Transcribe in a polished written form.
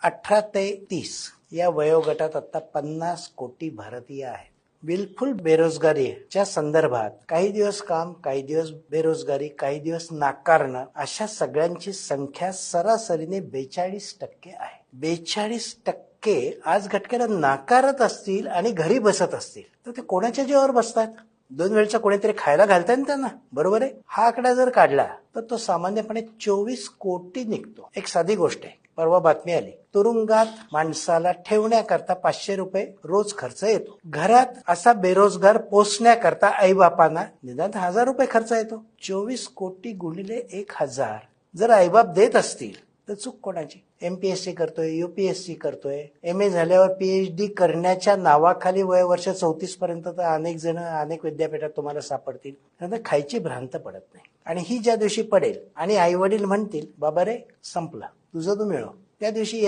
18 ते 30 या वयोगटात आता 50 कोटी भारतीय आहेत. बिलकुल बेरोजगारीच्या संदर्भात काही दिवस काम, काही दिवस बेरोजगारी, काही दिवस नाकारणं, अशा सगळ्यांची संख्या सरासरीने 42% आहे. 42% आज घटकेला नाकारत असतील आणि घरी बसत असतील तर ते कोणाच्या जीवावर बसतात? 2 वेळचा कोणीतरी खायला घालताय ना त्यांना, बरोबर आहे? हा आकडा जर काढला तर तो सामान्यपणे 24 कोटी निघतो. एक साधी गोष्ट आहे, परवा बातमी आली, तुरुंगात माणसाला ठेवण्याकरता 500 रुपये रोज खर्च येतो. घरात असा बेरोजगार पोसण्याकरता आईबापांना निदान 1000 रुपये खर्च येतो. 24 कोटी गुणिले 1000 जर आईबाप देत असतील तर चूक कोणाची? MPSC करतोय, UPSC करतोय, MA झाल्यावर PhD करण्याच्या नावाखाली वय वर्ष 34 पर्यंत तर अनेक विद्यापीठात तुम्हाला सापडतील. नंतर खायची भ्रांत पडत नाही. आणि ही ज्या दिवशी पडेल आणि आई वडील म्हणतील बाबा रे संपला, तुझं तू मिळव, त्या दिवशी या